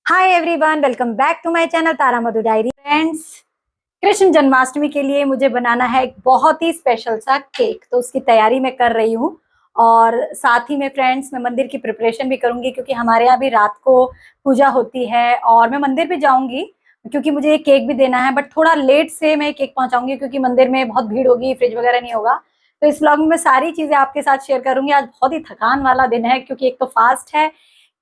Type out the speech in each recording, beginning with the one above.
Hi everyone, welcome back to my channel Tara Madhu diary. Friends, Krishna Janmashtami के लिए मुझे बनाना है एक बहुत ही स्पेशल सा केक, तो उसकी तैयारी मैं कर रही हूँ। और साथ ही में फ्रेंड्स, मैं मंदिर की प्रिपरेशन भी करूंगी क्योंकि हमारे यहाँ भी रात को पूजा होती है और मैं मंदिर भी जाऊंगी क्योंकि मुझे एक केक भी देना है। बट थोड़ा लेट से मैं केक पहुंचाऊंगी क्योंकि मंदिर में बहुत भीड़ होगी, फ्रिज वगैरह नहीं होगा। तो इस व्लॉग में मैं सारी चीजें आपके साथ शेयर करूंगी। आज बहुत ही थकान वाला दिन है क्योंकि एक तो फास्ट है,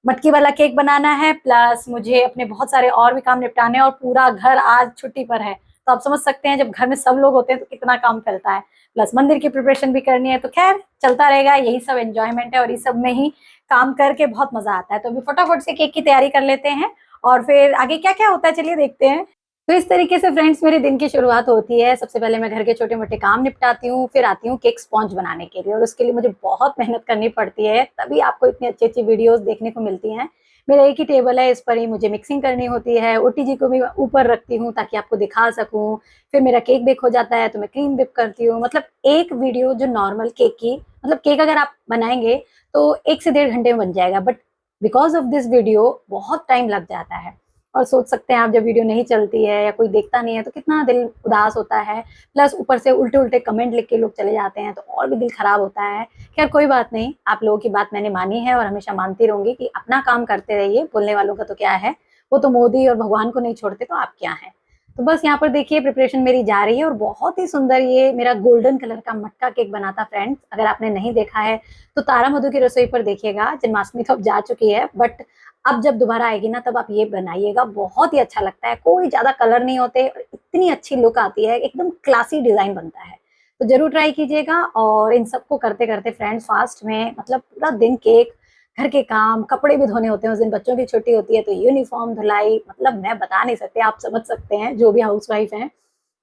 मटकी वाला केक बनाना है, प्लस मुझे अपने बहुत सारे और भी काम निपटाने हैं और पूरा घर आज छुट्टी पर है। तो आप समझ सकते हैं जब घर में सब लोग होते हैं तो कितना काम फैलता है। प्लस मंदिर की प्रिपरेशन भी करनी है, तो खैर चलता रहेगा, यही सब एंजॉयमेंट है और इस सब में ही काम करके बहुत मजा आता है। तो अभी फटाफट से केक की तैयारी कर लेते हैं और फिर आगे क्या क्या होता है चलिए देखते हैं। तो इस तरीके से फ्रेंड्स मेरे दिन की शुरुआत होती है। सबसे पहले मैं घर के छोटे मोटे काम निपटाती हूँ, फिर आती हूँ केक स्पॉन्ज बनाने के लिए और उसके लिए मुझे बहुत मेहनत करनी पड़ती है, तभी आपको इतनी अच्छी अच्छी वीडियोस देखने को मिलती हैं। मेरा एक ही टेबल है, इस पर ही मुझे मिक्सिंग करनी होती है। ओटीजी को भी ऊपर रखती हूँ ताकि आपको दिखा सकूं। फिर मेरा केक बेक हो जाता है तो मैं क्रीम बेक करती हूँ। मतलब एक वीडियो जो नॉर्मल केक की, मतलब केक अगर आप बनाएंगे तो 1 से 1.5 घंटे में बन जाएगा, but because of this video बहुत टाइम लग जाता है। और सोच सकते हैं आप, जब वीडियो नहीं चलती है या कोई देखता नहीं है तो कितना दिल उदास होता है। प्लस ऊपर से उल्टे उल्टे कमेंट लिख के लोग चले जाते हैं तो और भी दिल खराब होता है। खैर कोई बात नहीं, आप लोगों की बात मैंने मानी है और हमेशा मानती रहूंगी कि अपना काम करते रहिए, बोलने वालों का तो क्या है, वो तो मोदी और भगवान को नहीं छोड़ते, तो आप क्या है। तो बस यहाँ पर देखिए प्रिपरेशन मेरी जा रही है और बहुत ही सुंदर ये मेरा गोल्डन कलर का मटका केक बना था। फ्रेंड्स, अगर आपने नहीं देखा है तो तारा मधु की रसोई पर देखिएगा। जन्माष्टमी तो अब जा चुकी है, बट अब जब दोबारा आएगी ना तब आप ये बनाइएगा, बहुत ही अच्छा लगता है। कोई ज्यादा कलर नहीं होते और इतनी अच्छी लुक आती है, एकदम क्लासी डिजाइन बनता है। तो जरूर ट्राई कीजिएगा। और इन सबको करते करते फ्रेंड्स, फास्ट में मतलब पूरा दिन केक, घर के काम, कपड़े भी धोने होते हैं। उस दिन बच्चों की छुट्टी होती है तो यूनिफॉर्म धुलाई, मतलब मैं बता नहीं सकती, आप समझ सकते हैं जो भी हाउस वाइफ है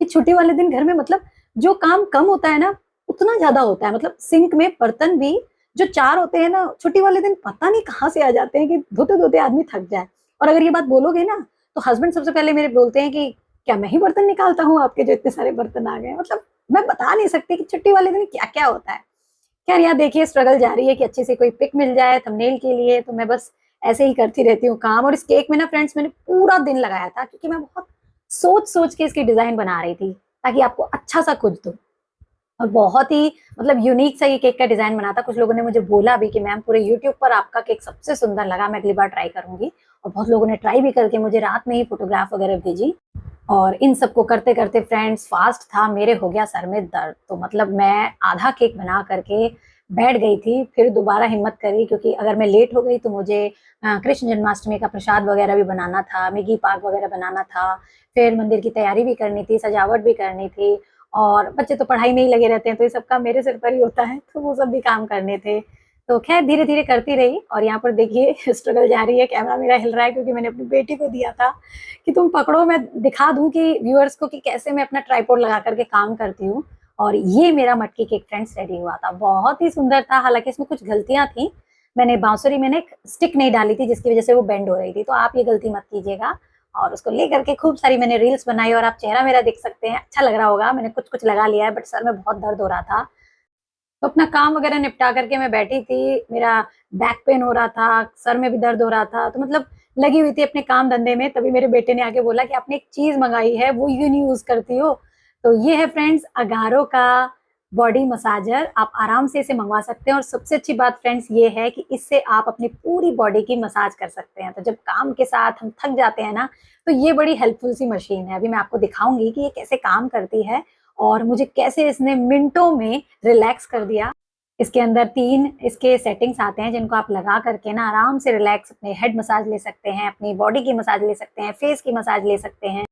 कि छुट्टी वाले दिन घर में मतलब जो काम कम होता है ना उतना ज्यादा होता है। मतलब सिंक में बर्तन भी जो 4 होते हैं ना, छुट्टी वाले दिन पता नहीं कहाँ से आ जाते हैं कि धोते धोते आदमी थक जाए। और अगर ये बात बोलोगे ना तो हस्बैंड सबसे पहले मेरे बोलते हैं कि क्या मैं ही बर्तन निकालता हूँ आपके, जो इतने सारे बर्तन आ गए। मतलब मैं बता नहीं सकती कि छुट्टी वाले दिन क्या क्या होता है। खैर यहाँ देखिए स्ट्रगल जारी है कि अच्छी से कोई पिक मिल जाए थंबनेल के लिए, तो मैं बस ऐसे ही करती रहती हूँ काम। और इस केक में ना फ्रेंड्स मैंने पूरा दिन लगाया था क्योंकि मैं बहुत सोच सोच के इसकी डिजाइन बना रही थी ताकि आपको अच्छा सा कुछ दूं। और बहुत ही मतलब यूनिक सा ये केक का डिजाइन बना था। कुछ लोगों ने मुझे बोला भी कि मैम पूरे यूट्यूब पर आपका केक सबसे सुंदर लगा, मैं अगली बार ट्राई करूंगी। और बहुत लोगों ने ट्राई भी करके मुझे रात में ही फोटोग्राफ वगैरह भेजी। और इन सबको करते करते फ्रेंड्स, फास्ट था, मेरे हो गया सर में दर्द। तो मतलब मैं आधा केक बना करके बैठ गई थी, फिर दोबारा हिम्मत करी क्योंकि अगर मैं लेट हो गई तो मुझे कृष्ण जन्माष्टमी का प्रसाद वगैरह भी बनाना था, मैगी पाक वगैरह बनाना था, फिर मंदिर की तैयारी भी करनी थी, सजावट भी करनी थी। और बच्चे तो पढ़ाई में ही लगे रहते हैं तो ये सब काम मेरे सिर पर ही होता है, तो वो सब भी काम करने थे। तो खैर धीरे धीरे करती रही। और यहाँ पर देखिए स्ट्रगल जारी है, कैमरा मेरा हिल रहा है क्योंकि मैंने अपनी बेटी को दिया था कि तुम पकड़ो, मैं दिखा दूं कि व्यूअर्स को कि कैसे मैं अपना ट्राइपॉड लगा करके काम करती हूँ। और ये मेरा मटकी केक फ्रेंड्स रेडी हुआ था, बहुत ही सुंदर था। हालांकि इसमें कुछ गलतियां थी, मैंने बांसुरी में एक स्टिक नहीं डाली थी जिसकी वजह से वो बेंड हो रही थी, तो आप ये गलती मत कीजिएगा। और उसको लेकर के खूब सारी मैंने रील्स बनाई और आप चेहरा मेरा देख सकते हैं, अच्छा लग रहा होगा। मैंने कुछ कुछ लगा लिया है बट सर में बहुत दर्द हो रहा था। तो अपना काम वगैरह निपटा करके मैं बैठी थी, मेरा बैक पेन हो रहा था, सर में भी दर्द हो रहा था, तो मतलब लगी हुई थी अपने काम धंधे में। तभी मेरे बेटे ने आके बोला कि आपने एक चीज मंगाई है, वो क्यों नहीं यूज करती हो। तो ये है फ्रेंड्स अगारो का बॉडी मसाजर, आप आराम से इसे मंगवा सकते हैं। और सबसे अच्छी बात फ्रेंड्स ये है कि इससे आप अपनी पूरी बॉडी की मसाज कर सकते हैं। तो जब काम के साथ हम थक जाते हैं ना, तो ये बड़ी हेल्पफुल सी मशीन है। अभी मैं आपको दिखाऊंगी कि ये कैसे काम करती है और मुझे कैसे इसने मिनटों में रिलैक्स कर दिया। इसके अंदर 3 इसके सेटिंग्स आते हैं जिनको आप लगा करके ना आराम से रिलैक्स अपने हेड मसाज ले सकते हैं, अपनी बॉडी की मसाज ले सकते हैं, फेस की मसाज ले सकते हैं।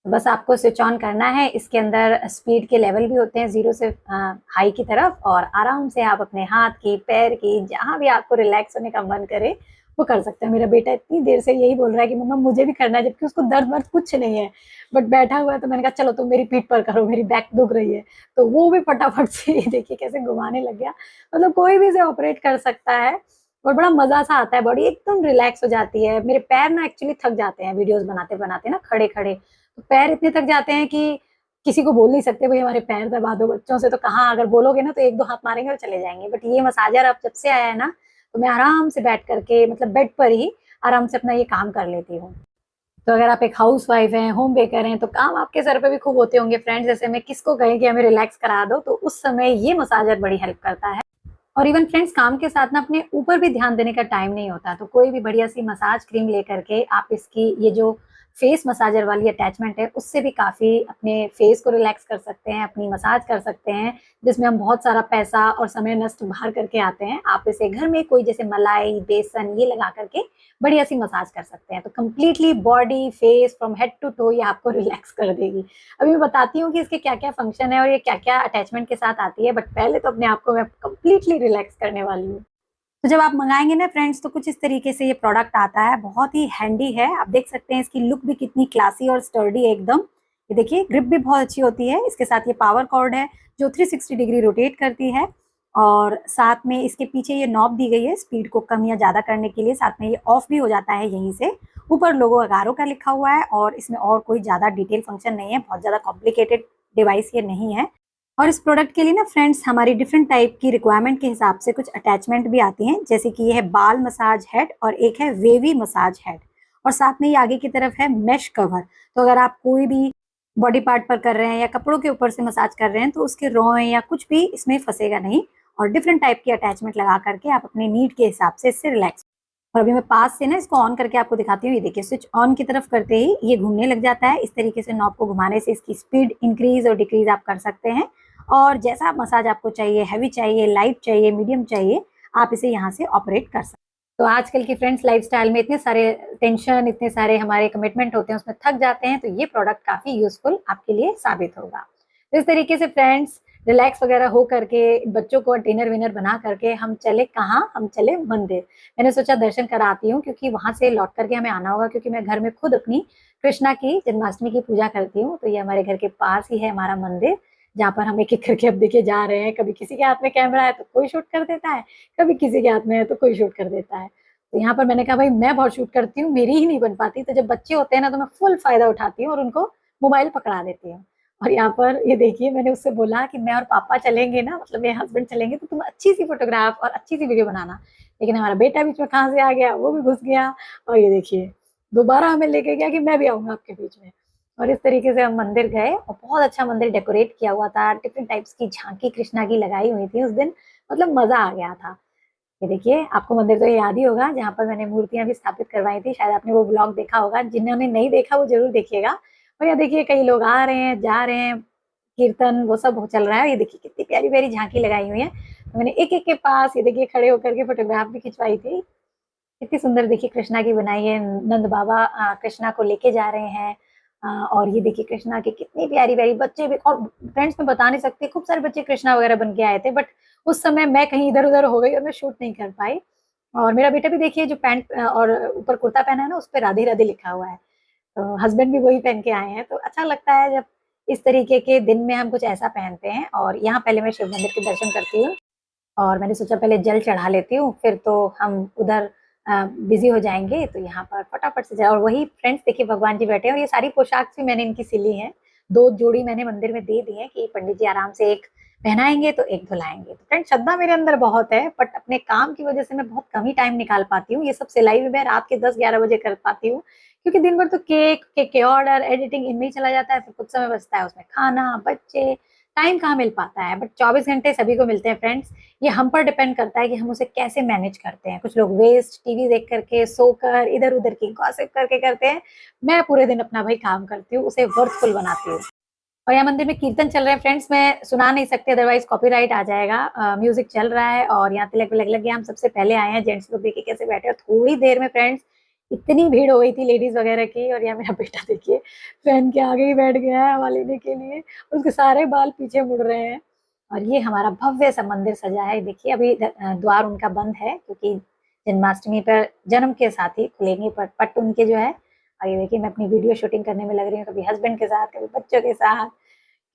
बस आपको स्विच ऑन करना है। इसके अंदर स्पीड के लेवल भी होते हैं 0 से हाई की तरफ, और आराम से आप अपने हाथ की, पैर की, जहां भी आपको रिलैक्स होने का मन करे वो कर सकते हैं। मेरा बेटा इतनी देर से यही बोल रहा है कि मम्मा मुझे भी करना है, जबकि उसको दर्द वर्द कुछ नहीं है, बट बैठा हुआ है। तो मैंने कहा चलो तुम मेरी पीठ पर करो, मेरी बैक दुख रही है। तो वो भी फटाफट से देखिए कैसे घुमाने लग गया। मतलब कोई भी इसे ऑपरेट कर सकता है और बड़ा मजा सा आता है, बॉडी एकदम रिलैक्स हो जाती है। मेरे पैर ना एक्चुअली थक जाते हैं वीडियोस बनाते बनाते ना, खड़े खड़े तो पैर इतने थक जाते हैं कि किसी को बोल नहीं सकते भाई हमारे पैर दबा दो। बच्चों से तो कहाँ, अगर बोलोगे ना तो 1-2 हाथ मारेंगे और चले जाएंगे। बट ये मसाजर अब जब से आया है ना, तो मैं आराम से बैठ करके मतलब बेड पर ही आराम से अपना ये काम कर लेती हूँ। तो अगर आप एक हाउस वाइफ हैं, होम बेकर हैं, तो काम आपके सर पे भी खूब होते होंगे फ्रेंड्स। जैसे मैं किसको कहें कि हमें रिलैक्स करा दो, तो उस समय ये मसाजर बड़ी हेल्प करता है। और इवन फ्रेंड्स काम के साथ ना अपने ऊपर भी ध्यान देने का टाइम नहीं होता, तो कोई भी बढ़िया सी मसाज क्रीम लेकर के आप इसकी ये जो फेस मसाजर वाली अटैचमेंट है उससे भी काफ़ी अपने फेस को रिलैक्स कर सकते हैं, अपनी मसाज कर सकते हैं, जिसमें हम बहुत सारा पैसा और समय नष्ट बाहर करके आते हैं। आप इसे घर में कोई जैसे मलाई, बेसन ये लगा करके बढ़िया सी मसाज कर सकते हैं, तो completely body, face from head to toe ये आपको रिलैक्स कर देगी। अभी मैं बताती हूँ कि इसके क्या-क्या फंक्शन है और ये क्या-क्या अटैचमेंट के साथ आती है, बट पहले तो अपने आप को मैं कंप्लीटली रिलैक्स करने वाली हूँ। तो जब आप मंगाएंगे ना फ्रेंड्स, तो कुछ इस तरीके से ये प्रोडक्ट आता है, बहुत ही हैंडी है। आप देख सकते हैं इसकी लुक भी कितनी क्लासी और स्टर्डी है एकदम। ये देखिए ग्रिप भी बहुत अच्छी होती है। इसके साथ ये पावर कॉर्ड है जो 360 डिग्री रोटेट करती है, और साथ में इसके पीछे ये नॉब दी गई है स्पीड को कम या ज़्यादा करने के लिए। साथ में ये ऑफ भी हो जाता है यहीं से। ऊपर लोगो अगारो का लिखा हुआ है, और इसमें और कोई ज़्यादा डिटेल फंक्शन नहीं है, बहुत ज़्यादा कॉम्प्लिकेटेड डिवाइस ये नहीं है। और इस प्रोडक्ट के लिए ना फ्रेंड्स हमारी डिफरेंट टाइप की रिक्वायरमेंट के हिसाब से कुछ अटैचमेंट भी आती हैं, जैसे कि ये है बाल मसाज हेड और एक है वेवी मसाज हेड, और साथ में ये आगे की तरफ है मेश कवर। तो अगर आप कोई भी बॉडी पार्ट पर कर रहे हैं या कपड़ों के ऊपर से मसाज कर रहे हैं, तो उसके रोए या कुछ भी इसमें फंसेगा नहीं, और डिफरेंट टाइप की अटैचमेंट लगा करके आप अपने नीड के हिसाब से इससे रिलैक्स। और अभी मैं पास से ना इसको ऑन करके आपको दिखाती हूँ। ये देखिए स्विच ऑन की तरफ करते ही ये घूमने लग जाता है। इस तरीके से नॉब को घुमाने से इसकी स्पीड इंक्रीज और डिक्रीज आप कर सकते हैं, और जैसा मसाज आपको चाहिए, हैवी चाहिए, लाइट चाहिए, मीडियम चाहिए, आप इसे यहाँ से ऑपरेट कर सकते हैं। तो आजकल की फ्रेंड्स लाइफस्टाइल में इतने सारे टेंशन, इतने सारे हमारे कमिटमेंट होते हैं, उसमें थक जाते हैं, तो ये प्रोडक्ट काफ़ी यूजफुल आपके लिए साबित होगा। तो इस तरीके से फ्रेंड्स रिलैक्स वगैरह हो करके बच्चों को डिनर विनर बना करके हम चले कहाँ, हम चले मंदिर। मैंने सोचा दर्शन कराती हूँ, क्योंकि वहाँ से लौट करके हमें आना होगा, क्योंकि मैं घर में खुद अपनी कृष्णा की जन्माष्टमी की पूजा करती हूँ। तो ये हमारे घर के पास ही है हमारा मंदिर, जहाँ पर हम एक-एक करके अब देखिए जा रहे हैं। कभी किसी के हाथ में कैमरा है तो कोई शूट कर देता है, कभी किसी के हाथ में है तो कोई शूट कर देता है। तो यहाँ पर मैंने कहा भाई मैं बहुत शूट करती हूँ, मेरी ही नहीं बन पाती, तो जब बच्चे होते हैं ना तो मैं फुल फ़ायदा उठाती हूँ और उनको मोबाइल पकड़ा देती हूँ। और यहाँ पर ये देखिए मैंने उससे बोला कि मैं और पापा चलेंगे ना, मतलब मेरे हस्बैंड चलेंगे, तो तुम अच्छी-सी फ़ोटोग्राफ और अच्छी-सी वीडियो बनाना। लेकिन हमारा बेटा बीच में कहाँ से आ गया, वो भी घुस गया, और ये देखिए दोबारा हमें लेके गया कि मैं भी आऊँगा आपके बीच में। और इस तरीके से हम मंदिर गए, और बहुत अच्छा मंदिर डेकोरेट किया हुआ था, डिफरेंट टाइप्स की झांकी कृष्णा की लगाई हुई थी उस दिन, मतलब मज़ा आ गया था। ये देखिए आपको मंदिर तो याद ही होगा जहाँ पर मैंने मूर्तियाँ भी स्थापित करवाई थी, शायद आपने वो व्लॉग देखा होगा, जिन्होंने नहीं देखा वो ज़रूर देखिएगा। और यहाँ देखिए कई लोग आ रहे हैं, जा रहे हैं, कीर्तन वो सब हो चल रहा है। ये देखिए कितनी प्यारी-प्यारी झांकी लगाई हुई है। तो मैंने एक-एक के पास ये देखिए खड़े होकर के फ़ोटोग्राफ भी खिंचवाई थी। कितनी सुंदर देखिए कृष्णा की बनाई है। नंद बाबा कृष्णा को लेके जा रहे हैं, और ये देखिए कृष्णा की कितनी प्यारी-प्यारी बच्चे भी, और फ्रेंड्स मैं बता नहीं सकती, खूब सारे बच्चे कृष्णा वगैरह बन के आए थे, बट उस समय मैं कहीं इधर-उधर हो गई और मैं शूट नहीं कर पाई। और मेरा बेटा भी देखिए जो पैंट और ऊपर कुर्ता पहना है ना, उस पे राधे राधे लिखा हुआ है। तो हस्बैंड भी वही पहन के आए हैं, तो अच्छा लगता है जब इस तरीके के दिन में हम कुछ ऐसा पहनते हैं। और यहाँ पहले मैं शिव मंदिर के दर्शन करती हूँ, और मैंने सोचा पहले जल चढ़ा लेती हूँ, फिर तो हम उधर बिज़ी हो जाएँगे, तो यहाँ पर फटाफट से जाओ। और वही फ्रेंड्स देखिए भगवान जी बैठे हैं, और ये सारी पोशाक भी मैंने इनकी सिली हैं। 2 जोड़ी मैंने मंदिर में दे दी है कि पंडित जी आराम से एक पहनाएँगे तो एक धुलाएँगे। तो फ्रेंड्स श्रद्धा मेरे अंदर बहुत है, बट अपने काम की वज़ह से मैं बहुत कम ही टाइम निकाल पाती हूँ। ये सब सिलाई भी मैं रात के 10-11 बजे कर पाती हूँ, क्योंकि दिन भर तो केक के ऑर्डर, एडिटिंग इनमें ही चला जाता है, फिर कुछ समय बचता है उसमें खाना, बच्चे, टाइम कहाँ मिल पाता है। बट 24 घंटे सभी को मिलते हैं फ्रेंड्स। ये हम पर डिपेंड करता है कि हम उसे कैसे मैनेज करते हैं। कुछ लोग वेस्ट टीवी देख करके, सोकर, इधर-उधर की गॉसिप करके करते हैं। मैं पूरे दिन अपना भाई काम करती हूँ, उसे वर्थफुल बनाती हूँ। और यहाँ मंदिर में कीर्तन चल रहे हैं फ्रेंड्स, मैं सुना नहीं सकती अदरवाइज़ कॉपीराइट आ जाएगा। म्यूज़िक चल रहा है और यहाँ तिलक-विलक लग गया। हम सबसे पहले आए हैं, जेंट्स लोग देखिए कैसे बैठे हैं। थोड़ी देर में फ्रेंड्स इतनी भीड़ हो गई थी लेडीज़ वगैरह की, और यहाँ मेरा बेटा देखिए फैन के आगे ही बैठ गया है हवा लेने के लिए, उसके सारे बाल पीछे मुड़ रहे हैं। और ये हमारा भव्य सा मंदिर सजा है। देखिए अभी द्वार उनका बंद है, क्योंकि जन्माष्टमी पर जन्म के साथ ही खुलेंगे पट उनके जो है। और ये देखिए मैं अपनी वीडियो शूटिंग करने में लग रही हूँ, कभी हस्बैंड के साथ, कभी बच्चों के साथ,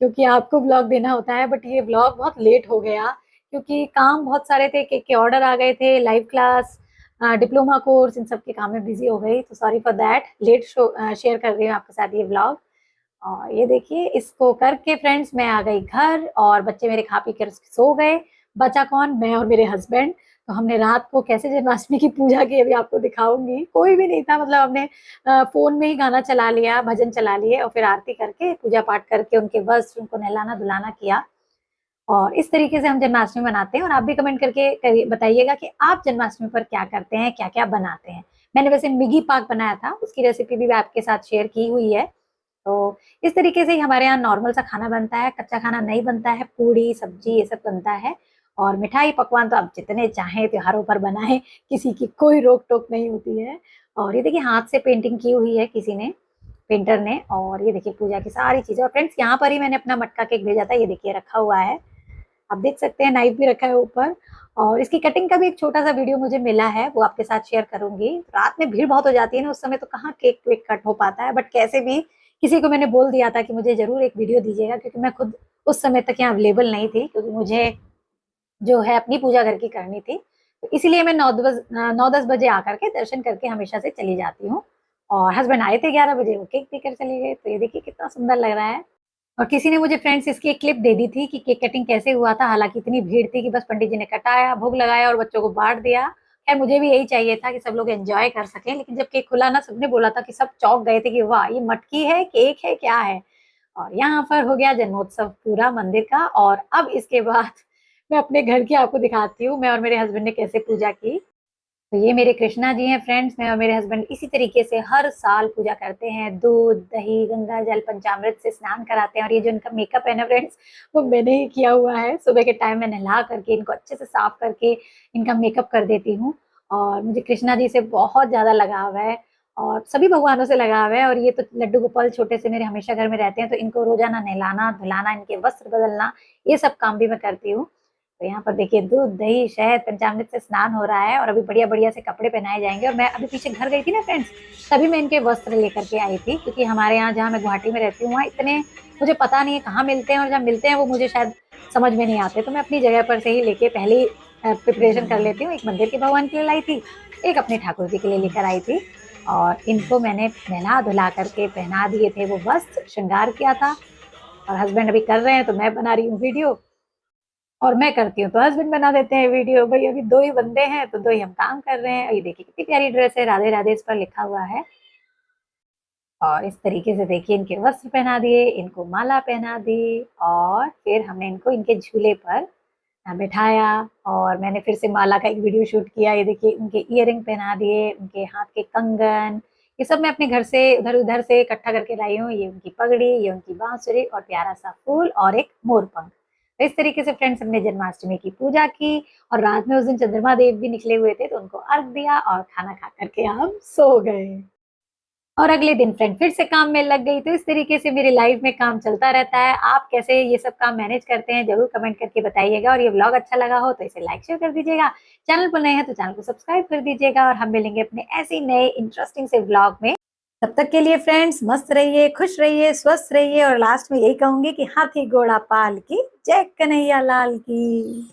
क्योंकि आपको व्लॉग देना होता है। बट ये व्लॉग बहुत लेट हो गया, क्योंकि काम बहुत सारे थे, केक के ऑर्डर आ गए थे, लाइव क्लास, डिप्लोमा कोर्स, इन सब के काम में बिजी हो गई, तो sorry for that. Late share कर रही हूँ आपके साथ ये व्लॉग। और ये देखिए इसको करके फ्रेंड्स मैं आ गई घर, और बच्चे मेरे खा पी कर सो गए। बचा कौन? मैं और मेरे हस्बैंड। तो हमने रात को कैसे जन्माष्टमी की पूजा की अभी आपको दिखाऊंगी। कोई भी नहीं था, मतलब हमने फोन में ही गाना चला लिया, भजन चला लिए और फिर आरती करके पूजा पाठ करके उनके वस्त्र, उनको नहलाना धुलाना किया। और इस तरीके से हम जन्माष्टमी मनाते हैं। और आप भी कमेंट करके बताइएगा कि आप जन्माष्टमी पर क्या करते हैं, क्या क्या बनाते हैं। मैंने वैसे मिगी पाक बनाया था, उसकी रेसिपी भी आपके साथ शेयर की हुई है। तो इस तरीके से ही हमारे यहाँ नॉर्मल सा खाना बनता है, कच्चा खाना नहीं बनता है। पूड़ी सब्जी ये सब बनता है। और मिठाई पकवान तो आप जितने चाहें त्योहारों पर बनाएं, किसी की कोई रोक टोक नहीं होती है। और ये देखिए हाथ से पेंटिंग की हुई है किसी ने, पेंटर ने। और ये देखिए पूजा की सारी चीजें। और फ्रेंड्स यहाँ पर ही मैंने अपना मटका केक भेजा था, ये देखिए रखा हुआ है, आप देख सकते हैं। नाइफ भी रखा है ऊपर। और इसकी कटिंग का भी एक छोटा सा वीडियो मुझे मिला है, वो आपके साथ शेयर करूंगी। रात में भीड़ बहुत हो जाती है ना, उस समय तो कहाँ केक वेक कट हो पाता है। बट कैसे भी किसी को मैंने बोल दिया था कि मुझे जरूर एक वीडियो दीजिएगा, क्योंकि मैं खुद उस समय तक यहाँ अवेलेबल नहीं थी, क्योंकि मुझे जो है अपनी पूजा घर की करनी थी। तो इसीलिए मैं 9-10 बजे आकर के दर्शन करके हमेशा से चली जाती हूँ। और हस्बैंड आए थे 11 बजे, वो केक देकर चले गए। तो ये देखिए कितना सुंदर लग रहा है। और किसी ने मुझे फ्रेंड्स इसकी एक क्लिप दे दी थी कि केक कटिंग कैसे हुआ था। हालांकि इतनी भीड़ थी कि बस पंडित जी ने कटाया, भोग लगाया और बच्चों को बांट दिया। खैर मुझे भी यही चाहिए था कि सब लोग एंजॉय कर सकें। लेकिन जब केक खुला ना, सबने बोला था कि सब चौंक गए थे कि वाह, ये मटकी है, केक है, क्या है। और यहाँ पर हो गया जन्मोत्सव पूरा मंदिर का। और अब इसके बाद मैं अपने घर की आपको दिखाती हूँ, मैं और मेरे हस्बैंड ने कैसे पूजा की। तो ये मेरे कृष्णा जी हैं फ्रेंड्स। मैं और मेरे हस्बैंड इसी तरीके से हर साल पूजा करते हैं। दूध दही गंगा जल पंचामृत से स्नान कराते हैं। और ये जो इनका मेकअप है ना फ्रेंड्स, वो मैंने ही किया हुआ है। सुबह के टाइम में नहला करके इनको अच्छे से साफ करके इनका मेकअप कर देती हूँ। और मुझे कृष्णा जी से बहुत ज्यादा लगाव है, और सभी भगवानों से लगाव है। और ये तो लड्डू गोपाल छोटे से मेरे हमेशा घर में रहते हैं, तो इनको रोजाना नहलाना धुलाना, इनके वस्त्र बदलना, ये सब काम भी मैं करती हूँ। तो यहाँ पर देखिए दूध दही शहद पंचामृत से स्नान हो रहा है। और अभी बढ़िया बढ़िया से कपड़े पहनाए जाएंगे। और मैं अभी पीछे घर गई थी ना फ्रेंड्स, तभी मैं इनके वस्त्र लेकर के आई थी, क्योंकि हमारे यहाँ जहाँ मैं गुवाहाटी में रहती हूँ वहाँ इतने मुझे पता नहीं है कहाँ मिलते हैं, और जब मिलते हैं वो मुझे शायद समझ में नहीं आते। तो मैं अपनी जगह पर से ही लेके पहले ही प्रिपरेशन कर लेती हूँ। एक मंदिर के भगवान के लिए लाई थी, एक अपने ठाकुर जी के लिए लेकर आई थी। और इनको मैंने नहला धुला करके पहना दिए थे वो वस्त्र, श्रृंगार किया था। और हस्बैंड अभी कर रहे हैं तो मैं बना रही हूँ वीडियो, और मैं करती हूँ तो हस्बैंड बना देते हैं वीडियो। भाई अभी दो ही बंदे हैं तो दो ही हम काम कर रहे हैं। ये देखिए कितनी प्यारी ड्रेस है, राधे राधे इस पर लिखा हुआ है। और इस तरीके से देखिए इनके वस्त्र पहना दिए, इनको माला पहना दी। और फिर हमने इनको इनके झूले पर बिठाया। और मैंने फिर से माला का एक वीडियो शूट किया। ये देखिए उनके इयरिंग पहना दिए, उनके हाथ के कंगन, ये सब मैं अपने घर से उधर उधर से इकट्ठा करके लाई हूँ। ये उनकी पगड़ी, ये उनकी बांसुरी और प्यारा सा फूल और एक मोर पंख। तो इस तरीके से फ्रेंड्स हमने जन्माष्टमी की पूजा की। और रात में उस दिन चंद्रमा देव भी निकले हुए थे, तो उनको अर्घ दिया और खाना खा करके हम सो गए। और अगले दिन फ्रेंड फिर से काम में लग गई। तो इस तरीके से मेरी लाइफ में काम चलता रहता है। आप कैसे ये सब काम मैनेज करते हैं जरूर कमेंट करके बताइएगा। और ये व्लॉग अच्छा लगा हो तो इसे लाइक शेयर कर दीजिएगा। चैनल पर नए हैं तो चैनल को सब्सक्राइब कर दीजिएगा। और हम मिलेंगे अपने ऐसे ही नए इंटरेस्टिंग से व्लॉग में। तब तक के लिए फ्रेंड्स मस्त रहिए, खुश रहिए, स्वस्थ रहिए। और लास्ट में यही कहूंगी कि हाथी घोड़ा पाल की जय कन्हैया लाल की।